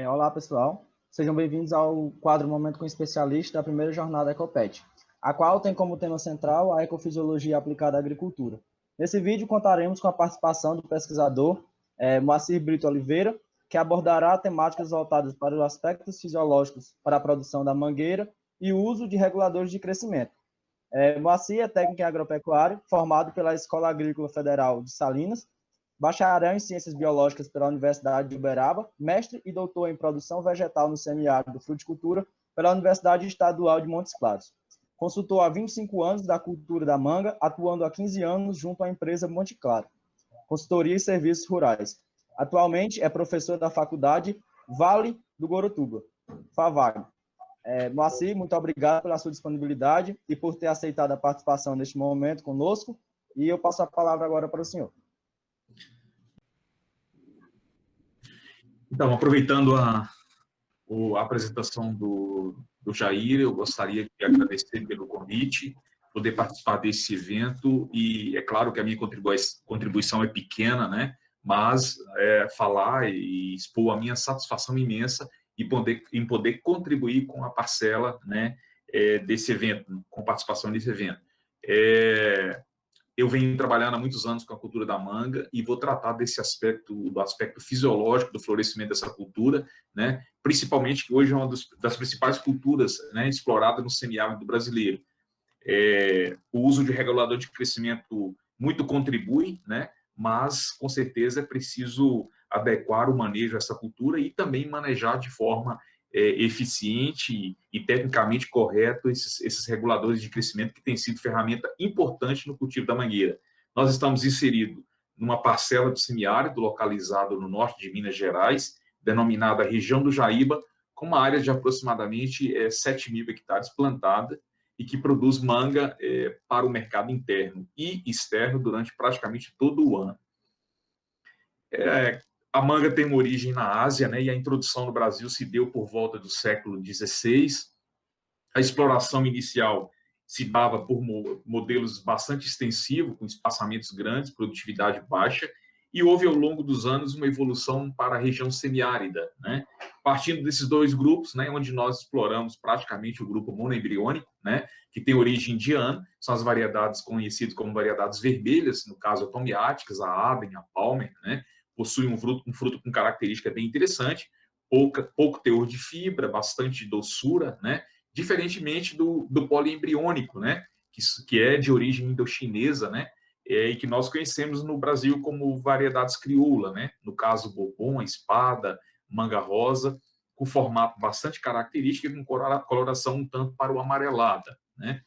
Olá, pessoal. Sejam bem-vindos ao quadro Momento com Especialista da primeira jornada Ecopet, a qual tem como tema central a ecofisiologia aplicada à agricultura. Nesse vídeo, contaremos com a participação do pesquisador Moacir Brito Oliveira, que abordará temáticas voltadas para os aspectos fisiológicos para a produção da mangueira e o uso de reguladores de crescimento. Moacir é técnico em agropecuário, formado pela Escola Agrícola Federal de Salinas, bacharel em Ciências Biológicas pela Universidade de Uberaba, mestre e doutor em Produção Vegetal no Semiárido Fruticultura pela Universidade Estadual de Montes Claros. Consultor há 25 anos da cultura da manga, atuando há 15 anos junto à empresa Monte Claro, consultoria e serviços rurais. Atualmente é professor da Faculdade Vale do Gorotuba, FAVAG. Moacir, muito obrigado pela sua disponibilidade e por ter aceitado a participação neste momento conosco, e eu passo a palavra agora para o senhor. Então, aproveitando a apresentação do Jair, eu gostaria de agradecer pelo convite, poder participar desse evento, e é claro que a minha contribuição é pequena, né? Mas falar e expor a minha satisfação imensa em poder contribuir com a parcela, né, desse evento, com participação desse evento. Eu venho trabalhando há muitos anos com a cultura da manga e vou tratar desse aspecto, do aspecto fisiológico do florescimento dessa cultura, né? Principalmente que hoje é uma das principais culturas, né, explorada no semiárido brasileiro. O uso de regulador de crescimento muito contribui, né? Mas, com certeza, é preciso adequar o manejo a essa cultura e também manejar de forma eficiente e tecnicamente correto esses reguladores de crescimento, que tem sido ferramenta importante no cultivo da mangueira. Nós estamos inseridos numa parcela do semiárido localizado no norte de Minas Gerais, denominada região do Jaíba, com uma área de aproximadamente 7.000 hectares plantada e que produz manga para o mercado interno e externo durante praticamente todo o ano. A manga tem uma origem na Ásia, né, e a introdução no Brasil se deu por volta do século XVI. A exploração inicial se dava por modelos bastante extensivos, com espaçamentos grandes, produtividade baixa, e houve, ao longo dos anos, uma evolução para a região semiárida, né? Partindo desses dois grupos, né, onde nós exploramos praticamente o grupo monoembriônico, né, que tem origem indiana, são as variedades conhecidas como variedades vermelhas, no caso atomiáticas, a Aden, a Palmer, né, possui um fruto com característica bem interessante, pouco teor de fibra, bastante doçura, né, diferentemente do poliembriônico, né, que é de origem indochinesa, né, e que nós conhecemos no Brasil como variedades crioula, né, no caso bourbon, espada, manga rosa, com formato bastante característico e com coloração um tanto para o amarelada, né.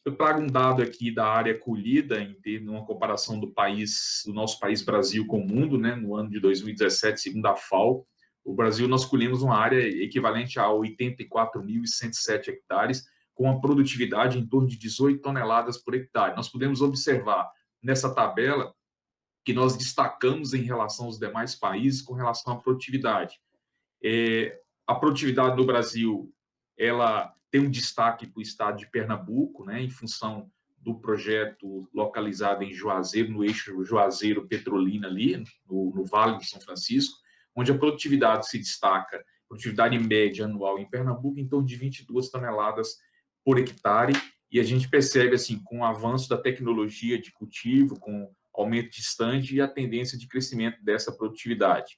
Eu trago um dado aqui da área colhida, em uma comparação do nosso país Brasil com o mundo, né, no ano de 2017, segundo a FAO, o Brasil, nós colhemos uma área equivalente a 84.107 hectares, com uma produtividade em torno de 18 toneladas por hectare. Nós podemos observar nessa tabela que nós destacamos em relação aos demais países com relação à produtividade. A produtividade no Brasil, ela tem um destaque para o estado de Pernambuco, né, em função do projeto localizado em Juazeiro, no eixo Juazeiro-Petrolina, ali, no Vale do São Francisco, onde a produtividade se destaca, produtividade média anual em Pernambuco, em torno de 22 toneladas por hectare, e a gente percebe, assim, com o avanço da tecnologia de cultivo, com aumento de stand e a tendência de crescimento dessa produtividade.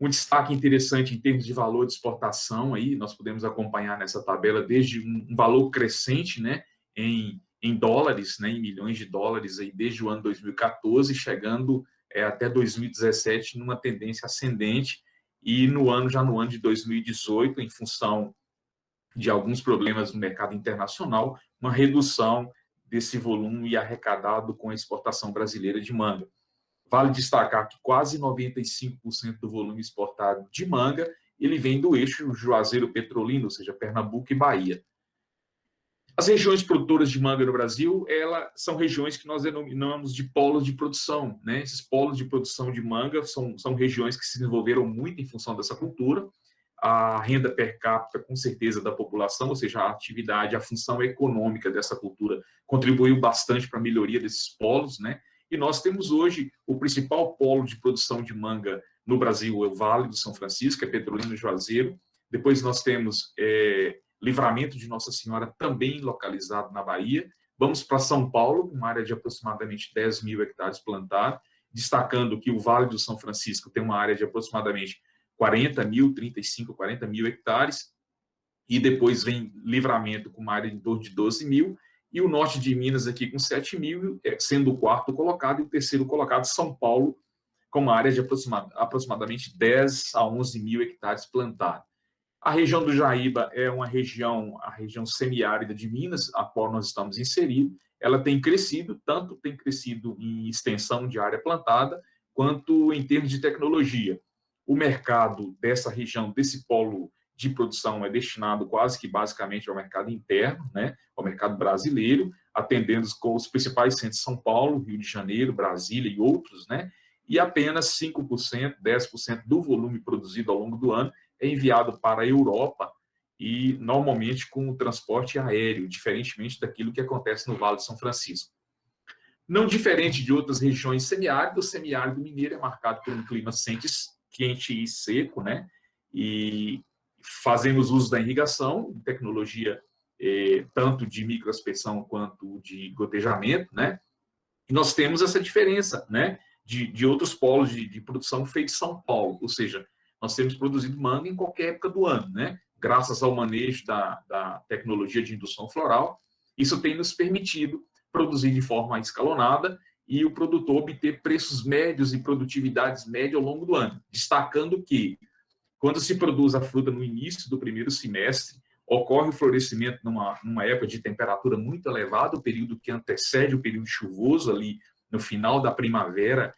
Um destaque interessante em termos de valor de exportação, aí nós podemos acompanhar nessa tabela desde um valor crescente, né, em dólares, né, em milhões de dólares, aí, desde o ano 2014, chegando até 2017 numa tendência ascendente, e já no ano de 2018, em função de alguns problemas no mercado internacional, uma redução desse volume arrecadado com a exportação brasileira de manga. Vale destacar que quase 95% do volume exportado de manga, ele vem do eixo Juazeiro-Petrolina, ou seja, Pernambuco e Bahia. As regiões produtoras de manga no Brasil, são regiões que nós denominamos de polos de produção, né? Esses polos de produção de manga são regiões que se desenvolveram muito em função dessa cultura. A renda per capita, com certeza, da população, ou seja, a atividade, a função econômica dessa cultura contribuiu bastante para a melhoria desses polos, né? E nós temos hoje o principal polo de produção de manga no Brasil, é o Vale do São Francisco, é Petrolina e Juazeiro. Depois nós temos Livramento de Nossa Senhora, também localizado na Bahia. Vamos para São Paulo, com uma área de aproximadamente 10 mil hectares plantados, destacando que o Vale do São Francisco tem uma área de aproximadamente 40 mil, 35, 40 mil hectares, e depois vem Livramento com uma área em torno de 12 mil, e o norte de Minas aqui com 7 mil, sendo o quarto colocado, e o terceiro colocado, São Paulo, com uma área de aproximadamente 10 a 11 mil hectares plantados. A região do Jaíba é a região semiárida de Minas, a qual nós estamos inseridos. Ela tem crescido, tanto tem crescido em extensão de área plantada, quanto em termos de tecnologia. O mercado dessa região, desse polo de produção, é destinado quase que basicamente ao mercado interno, né, ao mercado brasileiro, atendendo com os principais centros de São Paulo, Rio de Janeiro, Brasília e outros, né, e apenas 5%, 10% do volume produzido ao longo do ano é enviado para a Europa, e normalmente com o transporte aéreo, diferentemente daquilo que acontece no Vale de São Francisco. Não diferente de outras regiões semiáridas, o semiárido mineiro é marcado por um clima quente e seco, né? E fazemos uso da irrigação, tecnologia tanto de microaspersão quanto de gotejamento, né? E nós temos essa diferença, né, de outros polos de produção feito em São Paulo, ou seja, nós temos produzido manga em qualquer época do ano, né? Graças ao manejo da tecnologia de indução floral, isso tem nos permitido produzir de forma escalonada e o produtor obter preços médios e produtividades médias ao longo do ano, destacando que, quando se produz a fruta no início do primeiro semestre, ocorre o florescimento numa época de temperatura muito elevada, o período que antecede o período chuvoso, ali no final da primavera,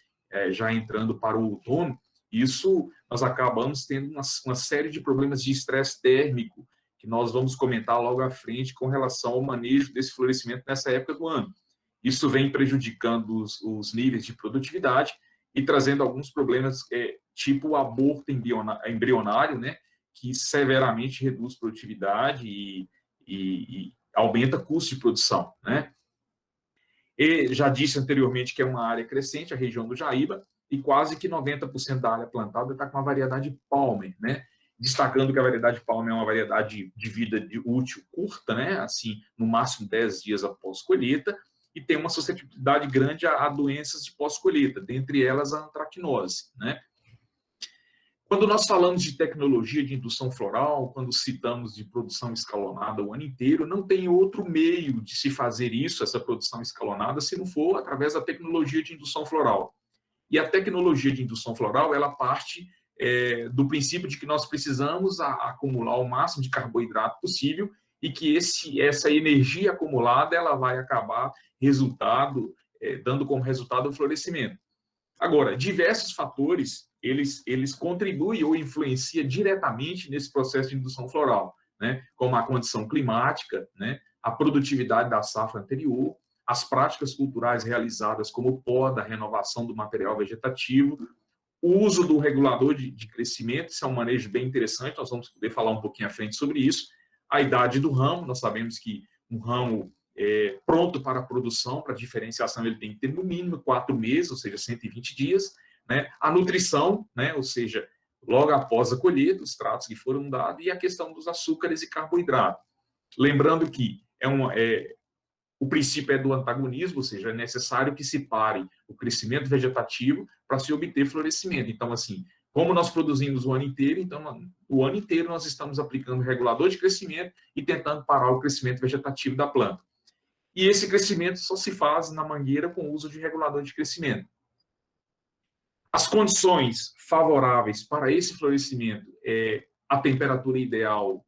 já entrando para o outono. Isso, nós acabamos tendo uma série de problemas de estresse térmico, que nós vamos comentar logo à frente com relação ao manejo desse florescimento nessa época do ano. Isso vem prejudicando os níveis de produtividade e trazendo alguns problemas, tipo o aborto embrionário, né, que severamente reduz produtividade e aumenta custo de produção, né? E já disse anteriormente que é uma área crescente, a região do Jaíba, e quase que 90% da área plantada está com a variedade Palmer, né? Destacando que a variedade Palmer é uma variedade de vida útil curta, né? Assim, no máximo 10 dias após colheita, e tem uma suscetibilidade grande a doenças de pós-colheita, dentre elas a antracnose, né? Quando nós falamos de tecnologia de indução floral, quando citamos de produção escalonada o ano inteiro, não tem outro meio de se fazer isso, essa produção escalonada, se não for através da tecnologia de indução floral. E a tecnologia de indução floral, ela parte do princípio de que nós precisamos acumular o máximo de carboidrato possível e que essa energia acumulada ela vai acabar dando como resultado o florescimento. Agora, diversos fatores, eles contribuem ou influenciam diretamente nesse processo de indução floral, né? Como a condição climática, né? A produtividade da safra anterior, as práticas culturais realizadas como poda, renovação do material vegetativo, o uso do regulador de crescimento, isso é um manejo bem interessante, nós vamos poder falar um pouquinho à frente sobre isso, a idade do ramo, nós sabemos que um ramo pronto para a produção, para diferenciação, ele tem que ter no mínimo 4 meses, ou seja, 120 dias, né? A nutrição, né? Ou seja, logo após a colheita, os tratos que foram dados, e a questão dos açúcares e carboidratos. Lembrando que o princípio é do antagonismo, ou seja, é necessário que se pare o crescimento vegetativo para se obter florescimento. Então, assim, como nós produzimos o ano inteiro, então, o ano inteiro nós estamos aplicando regulador de crescimento e tentando parar o crescimento vegetativo da planta. E esse crescimento só se faz na mangueira com o uso de regulador de crescimento. As condições favoráveis para esse florescimento a temperatura ideal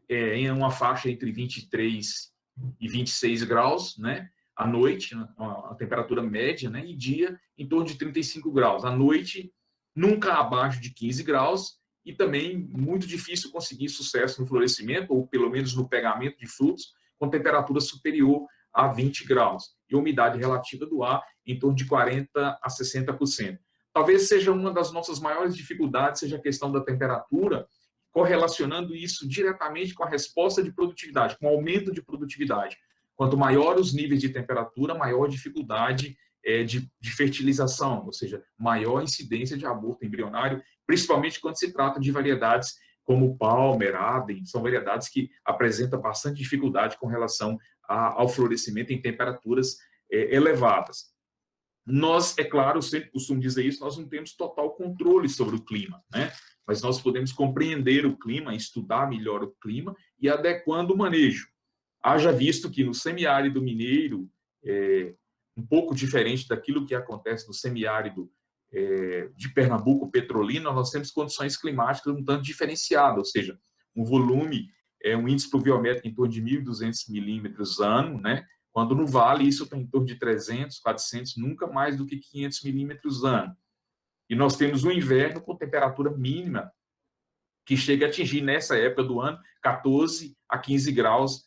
em uma faixa entre 23 e 26 graus, né? À noite, a temperatura média, né? E dia em torno de 35 graus. À noite, nunca abaixo de 15 graus, e também muito difícil conseguir sucesso no florescimento, ou pelo menos no pegamento de frutos, com temperatura superior a 20 graus, e umidade relativa do ar em torno de 40% a 60%. Talvez seja uma das nossas maiores dificuldades, seja a questão da temperatura, correlacionando isso diretamente com a resposta de produtividade, com o aumento de produtividade. Quanto maior os níveis de temperatura, maior dificuldade de fertilização, ou seja, maior incidência de aborto embrionário, principalmente quando se trata de variedades como Palmer, Aden, são variedades que apresentam bastante dificuldade com relação ao florescimento em temperaturas elevadas. Nós, é claro, eu sempre costumo dizer isso, nós não temos total controle sobre o clima, né? Mas nós podemos compreender o clima, estudar melhor o clima e adequando o manejo. Haja visto que no semiárido mineiro, um pouco diferente daquilo que acontece no semiárido de Pernambuco, Petrolina, nós temos condições climáticas um tanto diferenciadas, ou seja, um volume, um índice pluviométrico em torno de 1.200 milímetros ano, né? Quando no vale isso está em torno de 300, 400, nunca mais do que 500 milímetros ano. E nós temos um inverno com temperatura mínima que chega a atingir, nessa época do ano, 14 a 15 graus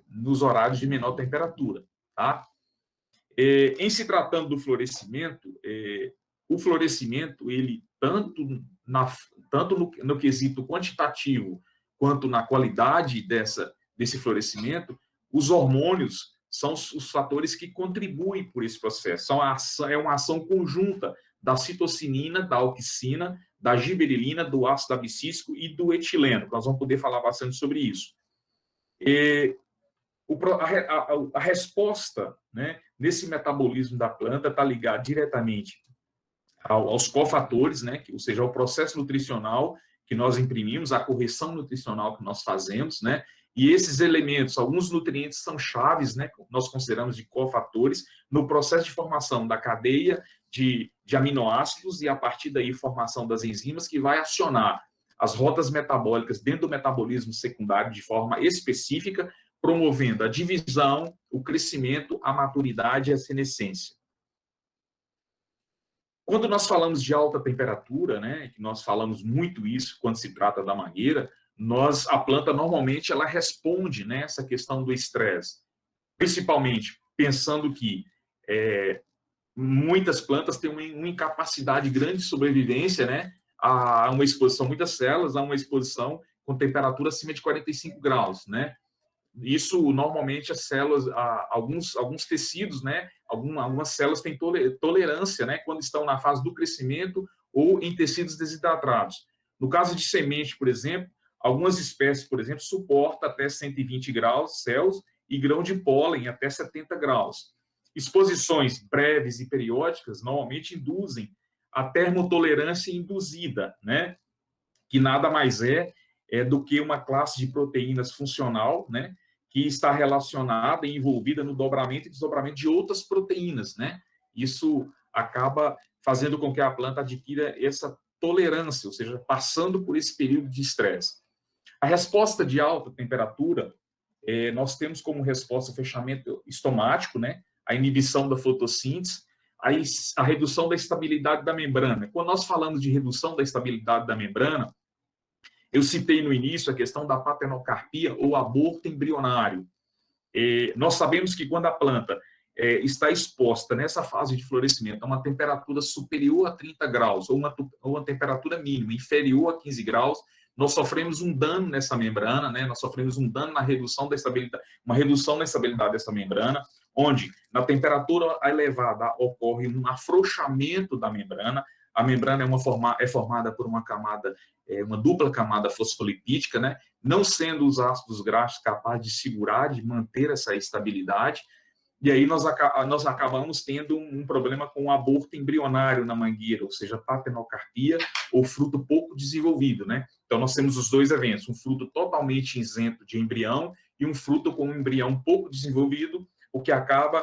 nos horários de menor temperatura. Tá? Em se tratando do florescimento, o florescimento, ele tanto no quesito quantitativo quanto na qualidade desse florescimento, os hormônios são os fatores que contribuem por esse processo. É uma ação conjunta da citocinina, da auxina, da giberelina, do ácido abscísico e do etileno. Nós vamos poder falar bastante sobre isso. A resposta, né, nesse metabolismo da planta está ligada diretamente aos cofatores, né, ou seja, ao processo nutricional que nós imprimimos, a correção nutricional que nós fazemos, né, e esses elementos, alguns nutrientes são chaves, né, nós consideramos de cofatores, no processo de formação da cadeia de aminoácidos e, a partir daí, formação das enzimas que vai acionar as rotas metabólicas dentro do metabolismo secundário de forma específica, promovendo a divisão, o crescimento, a maturidade e a senescência. Quando nós falamos de alta temperatura, né, que nós falamos muito isso quando se trata da mangueira, a planta normalmente ela responde, né, essa questão do estresse, principalmente pensando que muitas plantas têm uma incapacidade grande de sobrevivência, né, a uma exposição, muitas células, a uma exposição com temperatura acima de 45 graus, né? Isso, normalmente, as células, alguns tecidos, né, algumas células têm tolerância, né, quando estão na fase do crescimento ou em tecidos desidratados. No caso de semente, por exemplo, algumas espécies, por exemplo, suportam até 120 graus Celsius e grão de pólen até 70 graus. Exposições breves e periódicas normalmente induzem a termotolerância induzida, né, que nada mais é do que uma classe de proteínas funcional, né, que está relacionada e envolvida no dobramento e desdobramento de outras proteínas, né? Isso acaba fazendo com que a planta adquira essa tolerância, ou seja, passando por esse período de estresse. A resposta de alta temperatura, nós temos como resposta o fechamento estomático, né? A inibição da fotossíntese, a redução da estabilidade da membrana. Quando nós falamos de redução da estabilidade da membrana, eu citei no início a questão da patenocarpia ou aborto embrionário. Nós sabemos que quando a planta está exposta nessa fase de florescimento a uma temperatura superior a 30 graus ou uma temperatura mínima inferior a 15 graus, nós sofremos um dano nessa membrana, né? Nós sofremos um dano na redução da estabilidade, uma redução na estabilidade dessa membrana, onde na temperatura elevada ocorre um afrouxamento da membrana. A membrana é formada por uma camada, uma dupla camada fosfolipídica, né? Não sendo os ácidos graxos capazes de segurar, de manter essa estabilidade, e aí nós acabamos tendo um problema com o aborto embrionário na mangueira, ou seja, patenocarpia ou fruto pouco desenvolvido, né? Então nós temos os dois eventos, um fruto totalmente isento de embrião e um fruto com um embrião pouco desenvolvido, o que acaba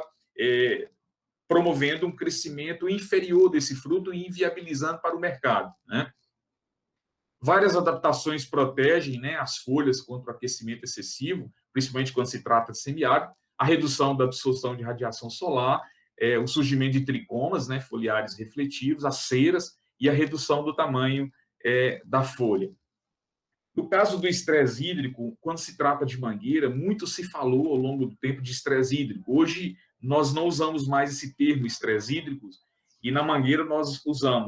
promovendo um crescimento inferior desse fruto e inviabilizando para o mercado, né? Várias adaptações protegem, né, as folhas contra o aquecimento excessivo, principalmente quando se trata de semiárido, a redução da absorção de radiação solar, o surgimento de tricomas, né, foliares refletivos, as ceras e a redução do tamanho da folha. No caso do estresse hídrico, quando se trata de mangueira, muito se falou ao longo do tempo de estresse hídrico. Hoje, nós não usamos mais esse termo estresse hídrico, e na mangueira nós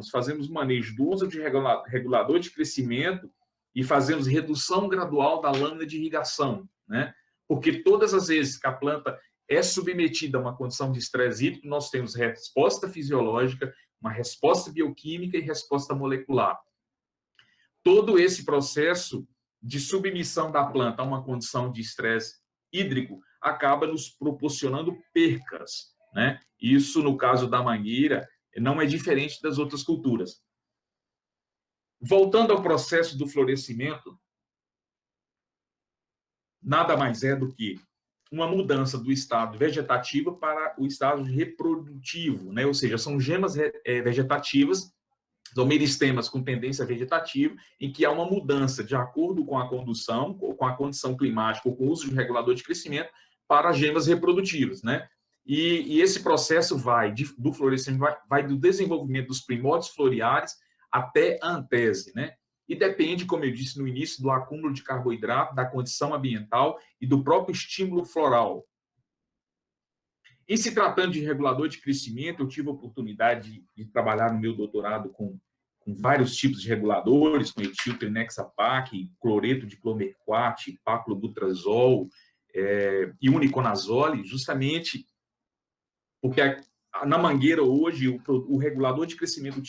fazemos manejo do uso de regulador de crescimento e fazemos redução gradual da lâmina de irrigação, né? Porque todas as vezes que a planta é submetida a uma condição de estresse hídrico, nós temos resposta fisiológica, uma resposta bioquímica e resposta molecular. Todo esse processo de submissão da planta a uma condição de estresse hídrico acaba nos proporcionando percas, né? Isso, no caso da mangueira, não é diferente das outras culturas. Voltando ao processo do florescimento, nada mais é do que uma mudança do estado vegetativo para o estado reprodutivo, né? Ou seja, são gemas vegetativas, são meristemas com tendência vegetativa, em que há uma mudança de acordo com a condução, ou com a condição climática, ou com o uso de regulador de crescimento, para gemas reprodutivas, né? E esse processo do florescimento, vai do desenvolvimento dos primórdios floreares até a antese, né? E depende, como eu disse no início, do acúmulo de carboidrato, da condição ambiental e do próprio estímulo floral. Em se tratando de regulador de crescimento, eu tive a oportunidade de trabalhar no meu doutorado com vários tipos de reguladores, com etiltrinexapac, cloreto de clomerquat, paclobutrazol e uniconazole, justamente porque na mangueira hoje o regulador de crescimento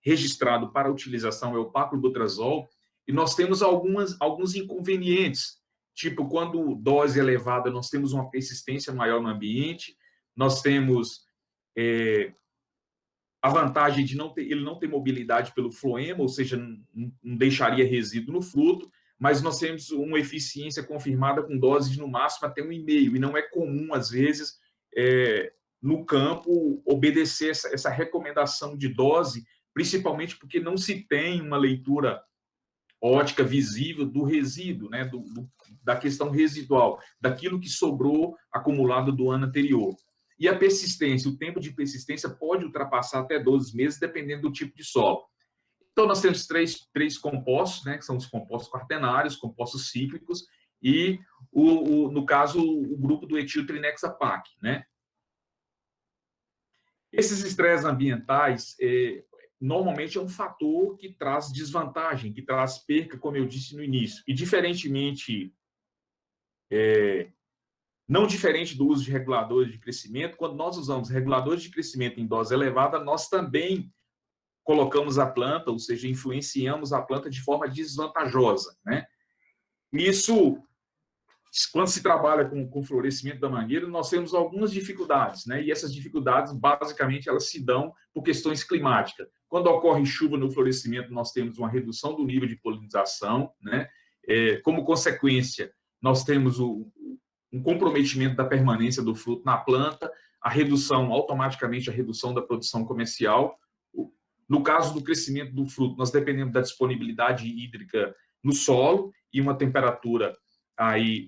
registrado para utilização é o paclobutrazol, e nós temos alguns inconvenientes, tipo, quando dose elevada, nós temos uma persistência maior no ambiente, nós temos a vantagem de ele não ter mobilidade pelo floema, ou seja, não deixaria resíduo no fruto, mas nós temos uma eficiência confirmada com doses de, no máximo, até 1,5, e não é comum, às vezes, no campo, obedecer essa recomendação de dose, principalmente porque não se tem uma leitura ótica visível do resíduo, né, da questão residual, daquilo que sobrou acumulado do ano anterior. E a persistência, o tempo de persistência pode ultrapassar até 12 meses, dependendo do tipo de solo. Então, nós temos três compostos, né, que são os compostos quaternários, compostos cíclicos, e, no caso, o grupo do etiltrinexapac, né? Esses estresses ambientais, normalmente é um fator que traz desvantagem, que traz perca, como eu disse no início. E diferentemente, não diferente do uso de reguladores de crescimento, quando nós usamos reguladores de crescimento em dose elevada, nós também colocamos a planta, ou seja, influenciamos a planta de forma desvantajosa, né? Isso, quando se trabalha com o florescimento da mangueira, nós temos algumas dificuldades, né? E essas dificuldades, basicamente, elas se dão por questões climáticas. Quando ocorre chuva no florescimento, nós temos uma redução do nível de polinização, né? Como consequência, nós temos um comprometimento da permanência do fruto na planta, automaticamente a redução da produção comercial. No caso do crescimento do fruto, nós dependemos da disponibilidade hídrica no solo e uma temperatura aí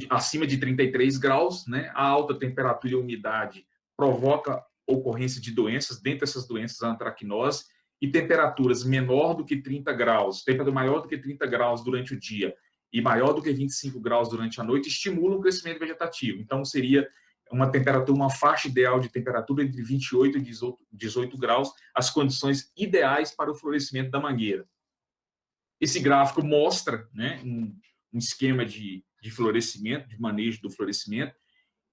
acima de 33 graus, né? A alta temperatura e a umidade provoca ocorrência de doenças, dentre essas doenças a antracnose, e temperaturas menor do que 30 graus, temperatura maior do que 30 graus durante o dia e maior do que 25 graus durante a noite, estimulam o crescimento vegetativo. Então, seria uma faixa ideal de temperatura entre 28 e 18 graus, as condições ideais para o florescimento da mangueira. Esse gráfico mostra, né, um esquema de florescimento, de manejo do florescimento.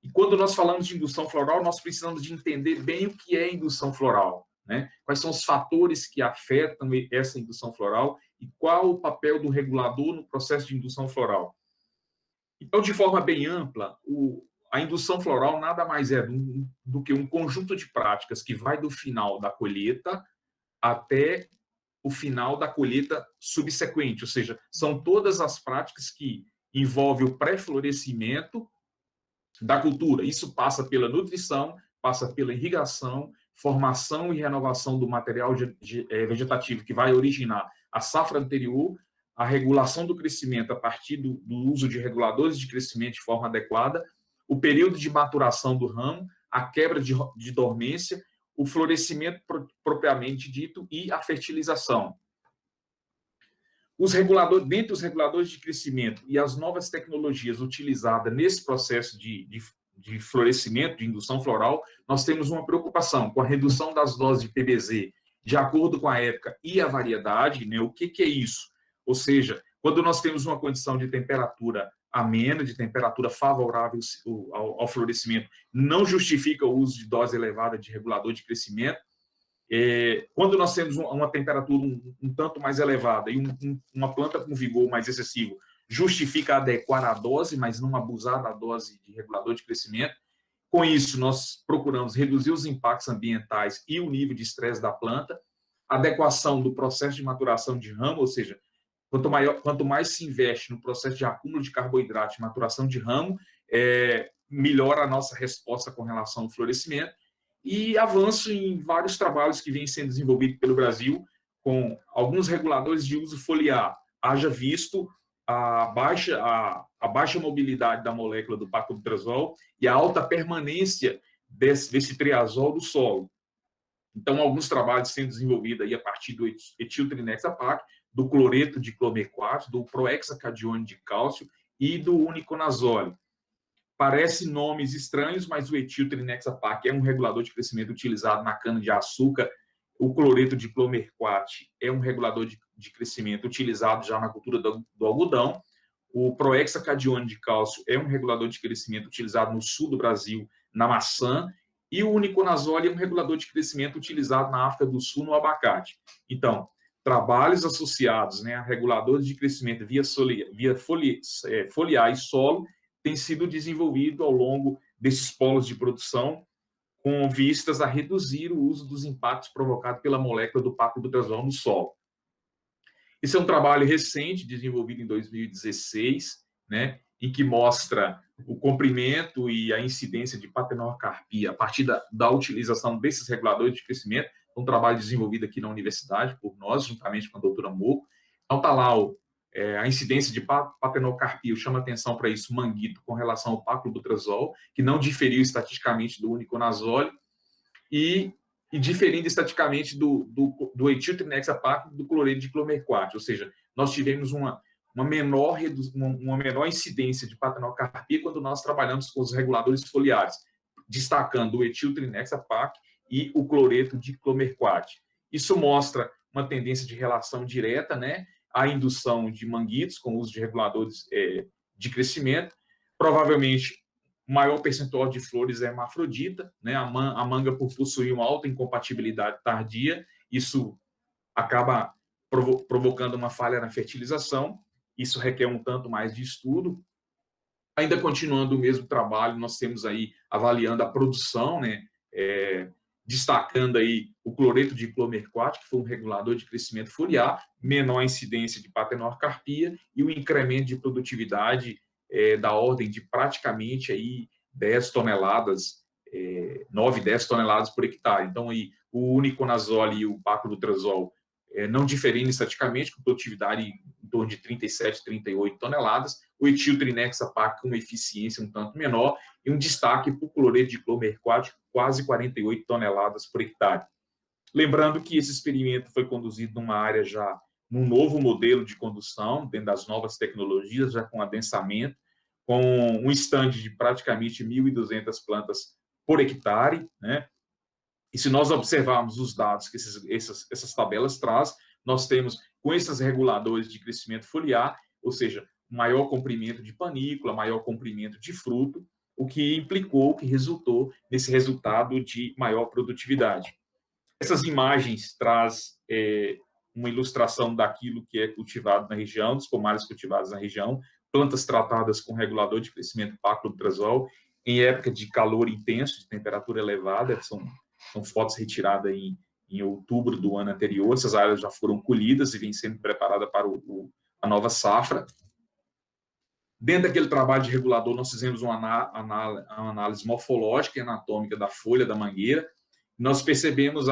E quando nós falamos de indução floral, nós precisamos de entender bem o que é indução floral, né? Quais são os fatores que afetam essa indução floral e qual o papel do regulador no processo de indução floral. Então, de forma bem ampla, a indução floral nada mais é do que um conjunto de práticas que vai do final da colheita até o final da colheita subsequente, ou seja, são todas as práticas que envolvem o pré-florescimento da cultura. Isso passa pela nutrição, passa pela irrigação, formação e renovação do material vegetativo que vai originar a safra anterior, a regulação do crescimento a partir do uso de reguladores de crescimento de forma adequada, o período de maturação do ramo, a quebra de dormência, o florescimento propriamente dito e a fertilização. Dentre os reguladores de crescimento e as novas tecnologias utilizadas nesse processo de florescimento, de indução floral, nós temos uma preocupação com a redução das doses de PBZ de acordo com a época e a variedade, né? O que é isso? Ou seja, quando nós temos uma condição de temperatura amena, de temperatura favorável ao florescimento, não justifica o uso de dose elevada de regulador de crescimento. Quando nós temos uma temperatura um tanto mais elevada e uma planta com vigor mais excessivo, justifica adequar a dose, mas não abusar da dose de regulador de crescimento. Com isso, nós procuramos reduzir os impactos ambientais e o nível de estresse da planta, adequação do processo de maturação de ramo, ou seja, quanto mais se investe no processo de acúmulo de carboidrato e maturação de ramo, melhora a nossa resposta com relação ao florescimento, e avanço em vários trabalhos que vêm sendo desenvolvidos pelo Brasil, com alguns reguladores de uso foliar, haja visto a baixa mobilidade da molécula do paclobutrazol e a alta permanência desse triazol do solo. Então, alguns trabalhos sendo desenvolvidos aí a partir do etiltrinexapac, do cloreto de clomerquat, do prohexacadione de cálcio e do uniconazole. Parecem nomes estranhos, mas o etiltrinexapac é um regulador de crescimento utilizado na cana-de-açúcar. O cloreto de clomerquat é um regulador de crescimento utilizado já na cultura do algodão. O prohexacadione de cálcio é um regulador de crescimento utilizado no sul do Brasil, na maçã. E o uniconazole é um regulador de crescimento utilizado na África do Sul, no abacate. Então, trabalhos associados, né, a reguladores de crescimento via foliar e solo têm sido desenvolvido ao longo desses polos de produção, com vistas a reduzir o uso dos impactos provocados pela molécula do paclobutrazol no solo. Esse é um trabalho recente, desenvolvido em 2016, né, em que mostra o comprimento e a incidência de patenocarpia a partir da utilização desses reguladores de crescimento, um trabalho desenvolvido aqui na universidade por nós, juntamente com a doutora Moco. Então, está lá a incidência de patenocarpia, chama atenção para isso, manguito, com relação ao paclobutrazol, que não diferiu estatisticamente do uniconazole, e diferindo estatisticamente do etiltrinexapac e do cloreto de clomerquat, ou seja, nós tivemos uma menor incidência de patenocarpia quando nós trabalhamos com os reguladores foliares, destacando o etiltrinexapac e o cloreto de clomerquat. Isso mostra uma tendência de relação direta, né, à indução de manguitos com o uso de reguladores de crescimento. Provavelmente, o maior percentual de flores é hermafrodita, né, a manga, por possuir uma alta incompatibilidade tardia, isso acaba provocando uma falha na fertilização. Isso requer um tanto mais de estudo. Ainda continuando o mesmo trabalho, nós temos aí avaliando a produção, né, destacando aí o cloreto de clomerquat, que foi um regulador de crescimento foliar, menor incidência de patenocarpia e o incremento de produtividade da ordem de praticamente aí 10 toneladas, 9, 10 toneladas por hectare. Então, aí, o uniconazole e o paclobutrazol não diferindo estaticamente, com produtividade em torno de 37, 38 toneladas, o etiltrinexapac com uma eficiência um tanto menor, e um destaque para o cloreto de clomerquat, quase 48 toneladas por hectare. Lembrando que esse experimento foi conduzido numa área já, num novo modelo de condução, dentro das novas tecnologias, já com adensamento, com um stand de praticamente 1.200 plantas por hectare, né? E se nós observarmos os dados que essas tabelas trazem, nós temos, com esses reguladores de crescimento foliar, ou seja, maior comprimento de panícula, maior comprimento de fruto, o que resultou nesse resultado de maior produtividade. Essas imagens trazem uma ilustração daquilo que é cultivado na região, dos pomares cultivados na região, plantas tratadas com regulador de crescimento paclobutrazol, em época de calor intenso, de temperatura elevada, são fotos retiradas em outubro do ano anterior. Essas áreas já foram colhidas e vêm sendo preparadas para a nova safra. Dentro daquele trabalho de regulador, nós fizemos uma análise morfológica e anatômica da folha da mangueira. Nós percebemos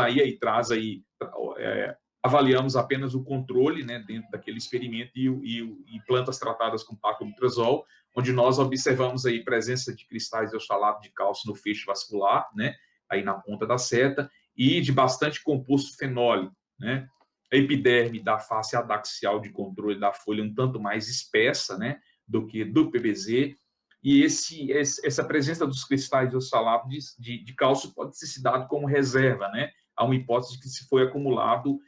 avaliamos apenas o controle, né, dentro daquele experimento e plantas tratadas com paclobutrazol, onde nós observamos aí presença de cristais de oxalato de cálcio no feixe vascular, né, aí na ponta da seta, e de bastante composto fenólico, né? A epiderme da face adaxial de controle da folha um tanto mais espessa, né, do que do PBZ, e essa presença dos cristais de oxalato de cálcio pode ser dado como reserva, né? Há uma hipótese de que se foi acumulado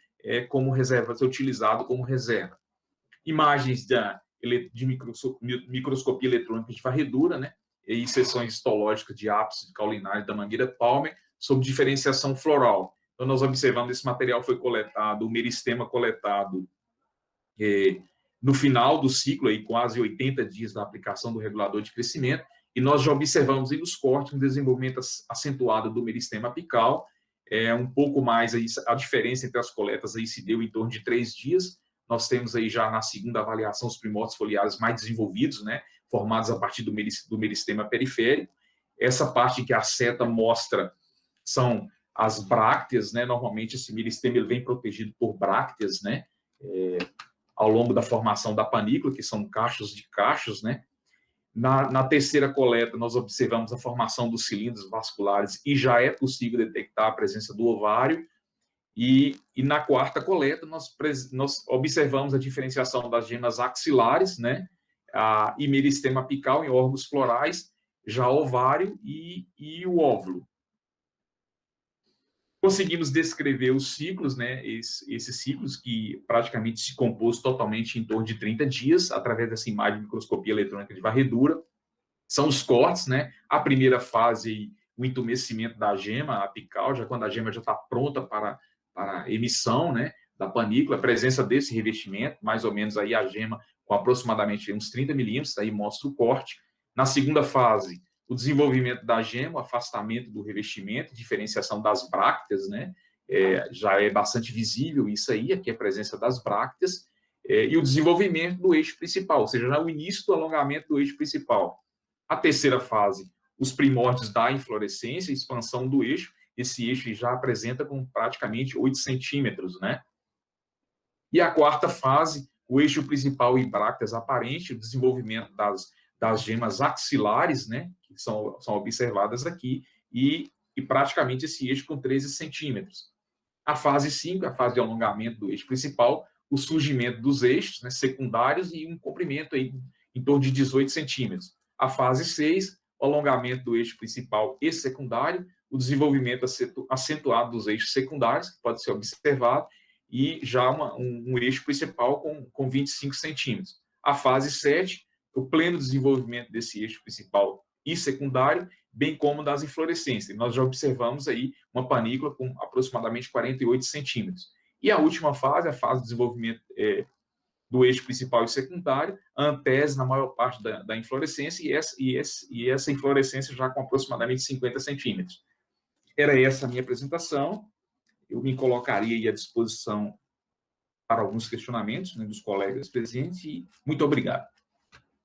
como reserva, ser utilizado como reserva. Imagens de microscopia eletrônica de varredura, né, e seções histológicas de ápice caulinar da mangueira Palmer, sobre diferenciação floral. Então, nós observamos esse material foi coletado, o meristema coletado no final do ciclo, aí, quase 80 dias da aplicação do regulador de crescimento, e nós já observamos aí nos cortes um desenvolvimento acentuado do meristema apical, um pouco mais, aí, a diferença entre as coletas aí se deu em torno de 3 dias, nós temos aí já na segunda avaliação os primórdios foliares mais desenvolvidos, né, formados a partir do meristema periférico. Essa parte que a seta mostra são as brácteas, né, normalmente esse meristema ele vem protegido por brácteas, né, ao longo da formação da panícula, que são cachos de cachos, né. Na terceira coleta, nós observamos a formação dos cilindros vasculares e já é possível detectar a presença do ovário. E na quarta coleta, nós observamos a diferenciação das gemas axilares, né, e meristema apical em órgãos florais, já ovário e o óvulo. Conseguimos descrever os ciclos, né, esses ciclos que praticamente se compôs totalmente em torno de 30 dias, através dessa imagem de microscopia eletrônica de varredura. São os cortes, né, a primeira fase, o entumecimento da gema apical, já quando a gema já está pronta para emissão, né, da panícula, a presença desse revestimento, mais ou menos aí a gema com aproximadamente uns 30 milímetros, aí mostra o corte. Na segunda fase, o desenvolvimento da gema, o afastamento do revestimento, diferenciação das brácteas, né, já é bastante visível isso aí, aqui a presença das brácteas, e o desenvolvimento do eixo principal, ou seja, já o início do alongamento do eixo principal. A terceira fase, os primórdios da inflorescência, expansão do eixo, esse eixo já apresenta com praticamente 8 centímetros, né? E a quarta fase, o eixo principal e brácteas aparente, o desenvolvimento das gemas axilares, né? Que são observadas aqui, e praticamente esse eixo com 13 centímetros. A fase 5, a fase de alongamento do eixo principal, o surgimento dos eixos, né, secundários e um comprimento aí em torno de 18 centímetros. A fase 6, o alongamento do eixo principal e secundário, o desenvolvimento acentuado dos eixos secundários, que pode ser observado, e já um eixo principal com 25 centímetros. A fase 7, o pleno desenvolvimento desse eixo principal e secundário, bem como das inflorescências. Nós já observamos aí uma panícula com aproximadamente 48 centímetros. E a última fase, a fase de desenvolvimento do eixo principal e secundário, a antese na maior parte da inflorescência, e essa inflorescência já com aproximadamente 50 centímetros. Era essa a minha apresentação. Eu me colocaria aí à disposição para alguns questionamentos, né, dos colegas presentes, e muito obrigado.